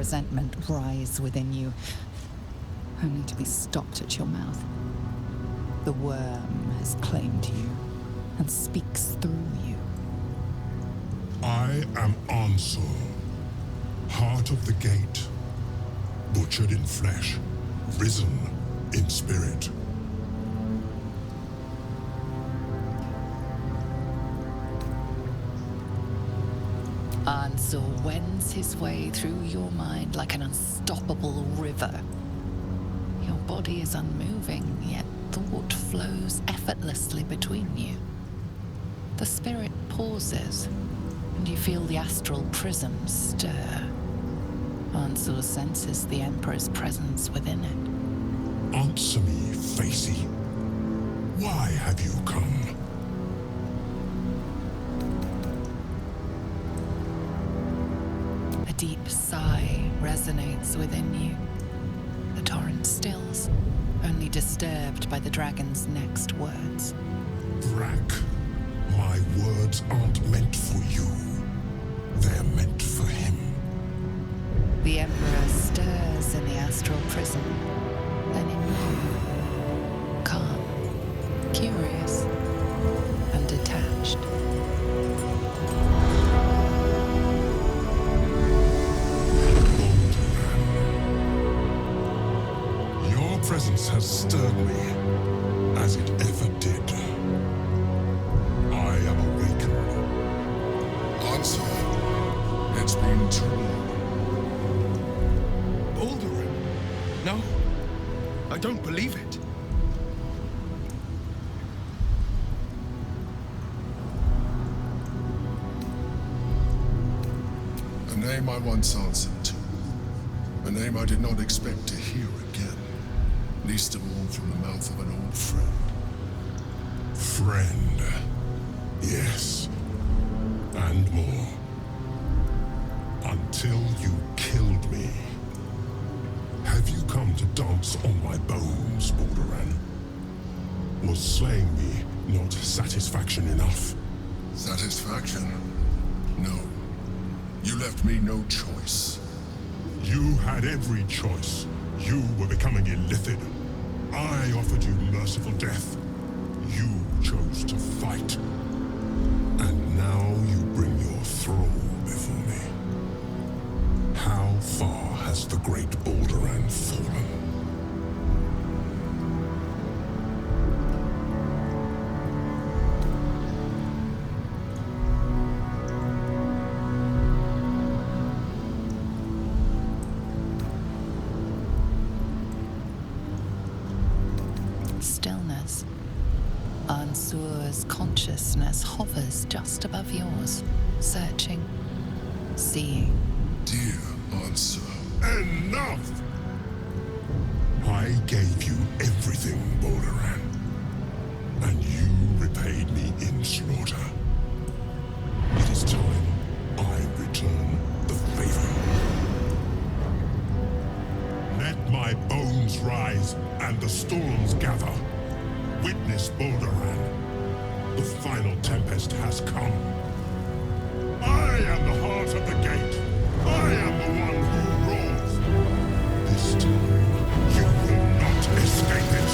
resentment rise within you, only to be stopped at your mouth. The worm has claimed you and speaks through you. I am Ansur, heart of the gate, butchered in flesh, risen in spirit. Ansur wends his way through your mind like an unstoppable river. Your body is unmoving, yet thought flows effortlessly between you. The spirit pauses, and you feel the astral prism stir. Ansur senses the Emperor's presence within it. Answer me, Facey. Why have you come? A deep sigh resonates within you. The torrent stills, only disturbed by the dragon's next words. Brack, my words aren't meant for you. They're meant for him. The Emperor stirs in the astral prism, then in you. Calm, curious, and detached. Your presence has stirred me, as it ever did. I am awakened. Answer. It's been too long. Baldur? No, I don't believe it. A name I once answered to. A name I did not expect to hear again. Least of all from the mouth of an old friend. Friend. Yes. And more. Until you killed me. Have you come to dance on my bones, Balduran? Was slaying me not satisfaction enough? Satisfaction? No. You left me no choice. You had every choice. You were becoming illithid. I offered you merciful death. You chose to fight. And now you bring your thrall before me. How far has the great Balduran fallen? Stillness. Ansur's consciousness hovers just above yours, searching, seeing. Dear Ansur. Enough! I gave you everything, Balduran. And you repaid me in slaughter. It is time I return the favor. Let my bones rise and the storms gather. Witness, Balduran. The final tempest has come. I am the heart of the gate. I am the one who roars. This time, you will not escape it.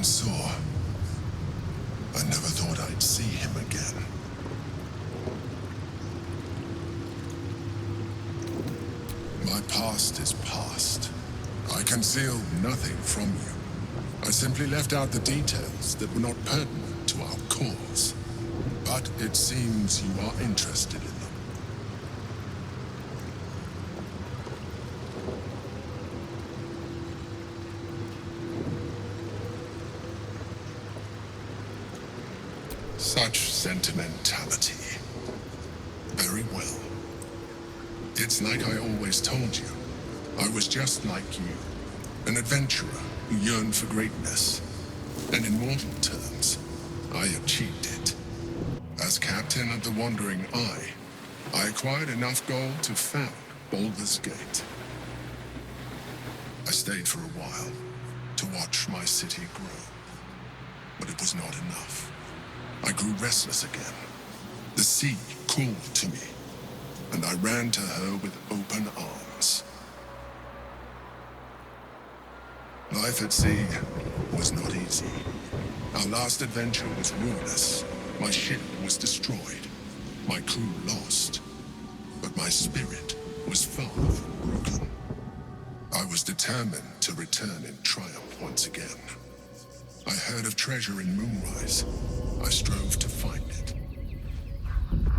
once saw. I never thought I'd see him again. My past is past. I conceal nothing from you. I simply left out the details that were not pertinent to our cause. But it seems you are interested in them. Such sentimentality. Very well. It's like I always told you. I was just like you. An adventurer who yearned for greatness. And in mortal terms, I achieved it. As captain of the Wandering Eye, I acquired enough gold to found Baldur's Gate. I stayed for a while to watch my city grow. But it was not enough. I grew restless again. The sea called to me, and I ran to her with open arms. Life at sea was not easy. Our last adventure was ruinous. My ship was destroyed, my crew lost, but my spirit was far from broken. I was determined to return in triumph once again. I heard of treasure in Moonrise. I strove to find it.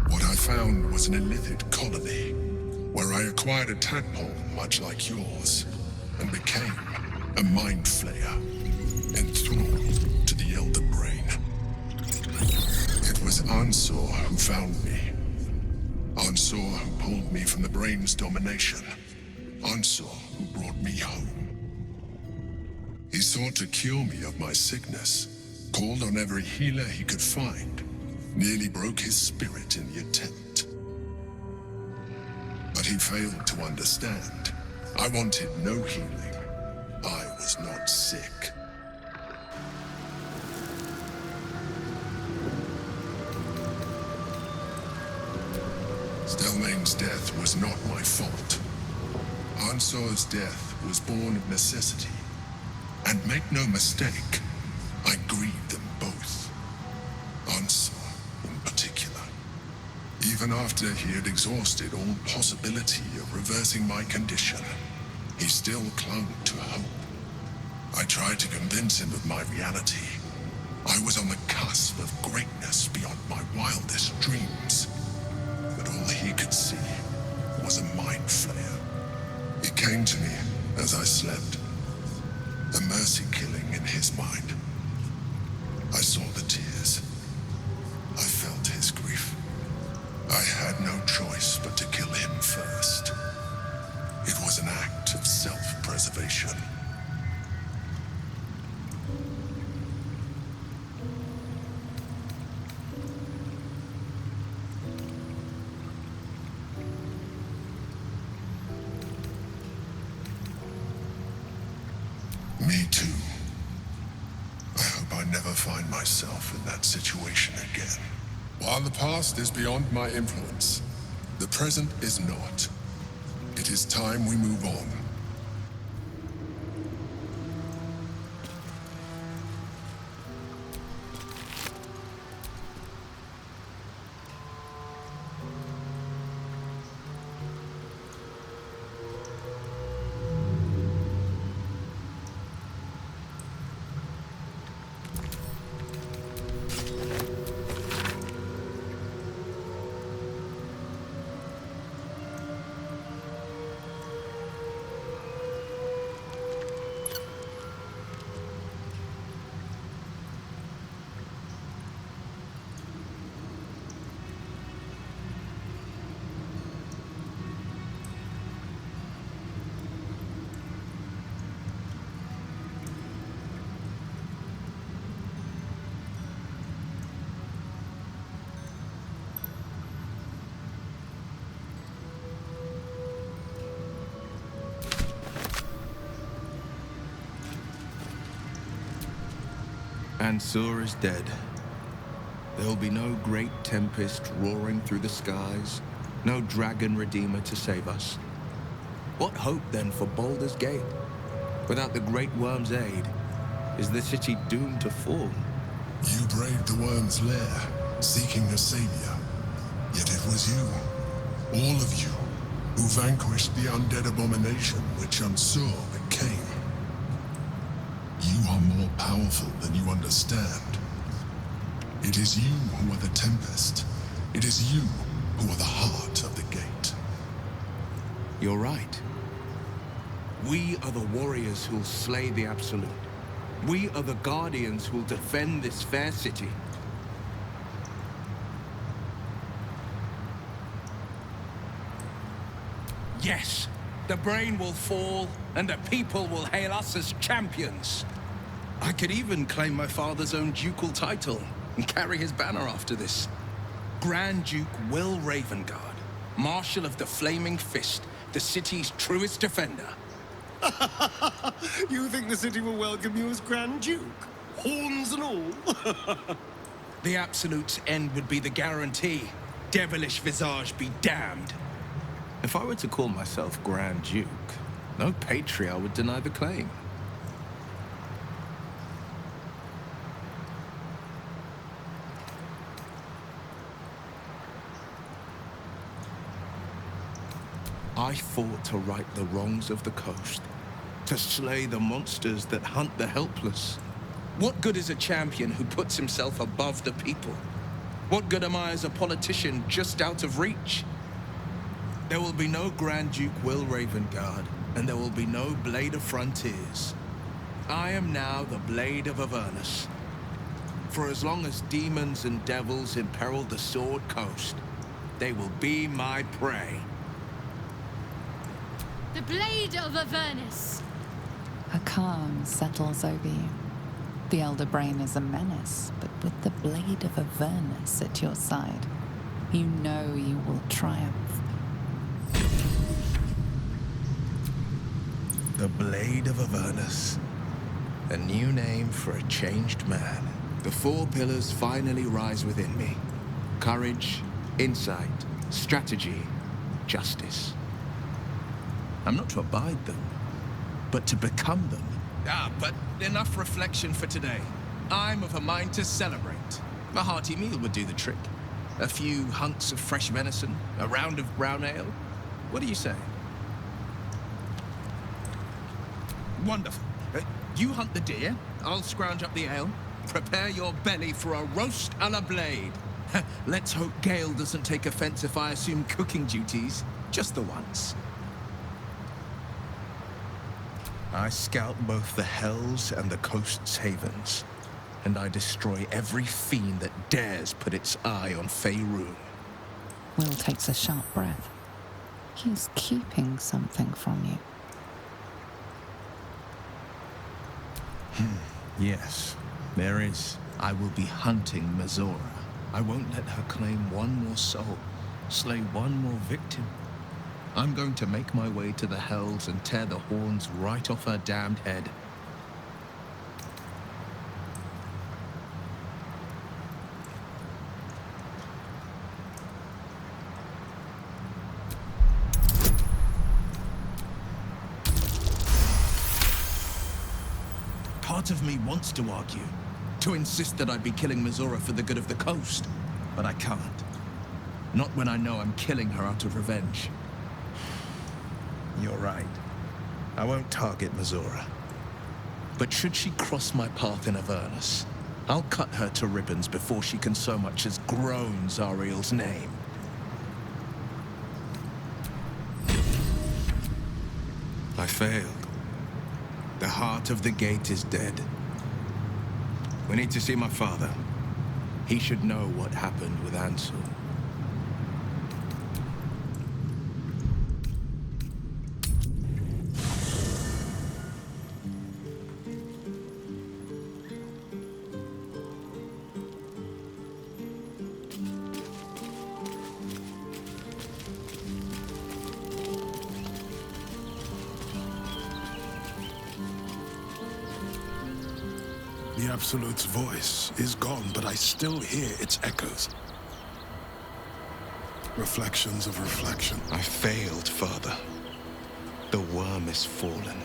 What I found was an illithid colony, where I acquired a tadpole much like yours, and became a mind flayer, enthralled to the Elder Brain. It was Ansor who found me. Ansor who pulled me from the Brain's domination. Ansor who brought me home. He sought to cure me of my sickness, called on every healer he could find, nearly broke his spirit in the attempt. But he failed to understand. I wanted no healing. I was not sick. Stelmane's death was not my fault. Ansor's death was born of necessity. And make no mistake, I grieved them both. Ansor, in particular. Even after he had exhausted all possibility of reversing my condition, he still clung to hope. I tried to convince him of my reality. I was on the cusp of greatness beyond my wildest dreams. But all he could see was a mind flayer. It came to me as I slept. A mercy killing in his mind. I saw the tears. I felt his grief. I had no choice but to kill him first. It was an act of self-preservation. Me too. I hope I never find myself in that situation again. While the past is beyond my influence, the present is not. It is time we move on. Ansur is dead. There'll be no great tempest roaring through the skies, no dragon redeemer to save us. What hope then for Baldur's Gate? Without the Great Worm's aid, Is the city doomed to fall? You braved the worm's lair, seeking a savior. Yet it was you, all of you, who vanquished the undead abomination which Unsur became. You are more powerful than you understand. It is you who are the Tempest. It is you who are the heart of the gate. You're right. We are the warriors who'll slay the Absolute. We are the guardians who'll defend this fair city. Yes, the brain will fall, and the people will hail us as champions. I could even claim my father's own ducal title and carry his banner after this. Grand Duke Wyll Ravengard, Marshal of the Flaming Fist, the city's truest defender. You think the city will welcome you as Grand Duke? Horns and all? The Absolute's end would be the guarantee. Devilish visage be damned. If I were to call myself Grand Duke, no patriarch would deny the claim. I fought to right the wrongs of the coast, to slay the monsters that hunt the helpless. What good is a champion who puts himself above the people? What good am I as a politician just out of reach? There will be no Grand Duke Wyll Ravengard, and there will be no Blade of Frontiers. I am now the Blade of Avernus. For as long as demons and devils imperil the Sword Coast, they will be my prey. The Blade of Avernus. A calm settles over you. The Elder Brain is a menace, but with the Blade of Avernus at your side, you know you will triumph. The Blade of Avernus. A new name for a changed man. The four pillars finally rise within me. Courage, insight, strategy, justice. I'm not to abide them, but to become them. But enough reflection for today. I'm of a mind to celebrate. A hearty meal would do the trick. A few hunks of fresh venison, a round of brown ale. What do you say? Wonderful. You hunt the deer, I'll scrounge up the ale. Prepare your belly for a roast a la Blade. Let's hope Gale doesn't take offense if I assume cooking duties, just the once. I scout both the hells and the coast's havens, and I destroy every fiend that dares put its eye on Faerun. Wyll takes a sharp breath. He's keeping something from you. Yes, there is. I will be hunting Mazora. I won't let her claim one more soul, slay one more victim. I'm going to make my way to the hells and tear the horns right off her damned head. Part of me wants to argue, to insist that I'd be killing Mazora for the good of the coast, but I can't. Not when I know I'm killing her out of revenge. You're right. I won't target Mazora. But should she cross my path in Avernus, I'll cut her to ribbons before she can so much as groan Zariel's name. I failed. The heart of the gate is dead. We need to see my father. He should know what happened with Ansel. The Absolute's voice is gone, but I still hear its echoes. Reflections of reflection. I failed, Father. The worm is fallen.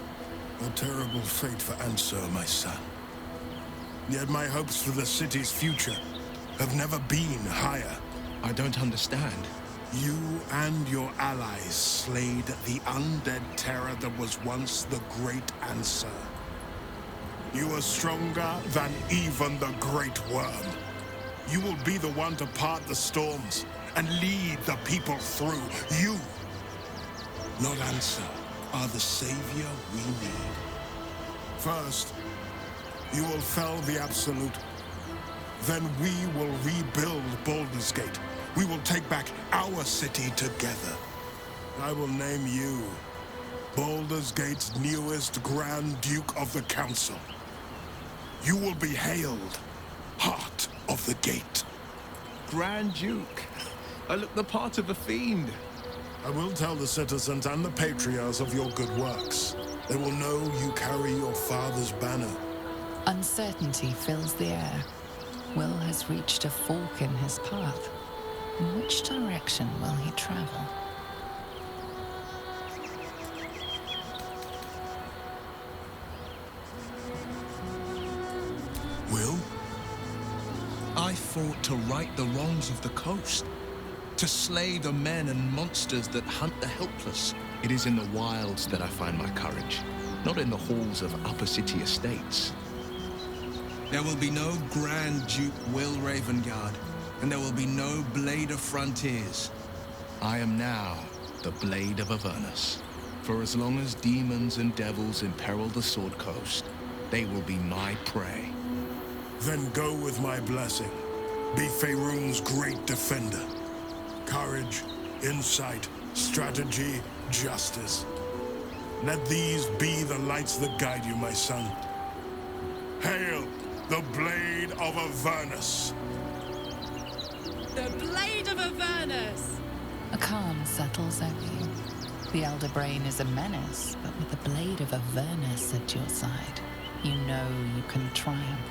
A terrible fate for Ansur, my son. Yet my hopes for the city's future have never been higher. I don't understand. You and your allies slayed the undead terror that was once the Great Answer. You are stronger than even the Great Worm. You will be the one to part the storms and lead the people through. You, not Answer, are the savior we need. First, you will fell the Absolute. Then we will rebuild Baldur's Gate. We will take back our city together. I will name you Baldur's Gate's newest Grand Duke of the Council. You will be hailed Heart of the Gate. Grand Duke. I look the part of a fiend. I will tell the citizens and the patriarchs of your good works. They will know you carry your father's banner. Uncertainty fills the air. Wyll has reached a fork in his path. In which direction will he travel? Wyll? I fought to right the wrongs of the coast, to slay the men and monsters that hunt the helpless. It is in the wilds that I find my courage, not in the halls of upper city estates. There will be no Grand Duke Wyll Ravengard, and there will be no Blade of Frontiers. I am now the Blade of Avernus. For as long as demons and devils imperil the Sword Coast, they will be my prey. Then go with my blessing. Be Faerun's great defender. Courage, insight, strategy, justice. Let these be the lights that guide you, my son. Hail the Blade of Avernus! The Blade of Avernus! A calm settles over you. The Elder Brain is a menace, but with the Blade of Avernus at your side, you know you can triumph.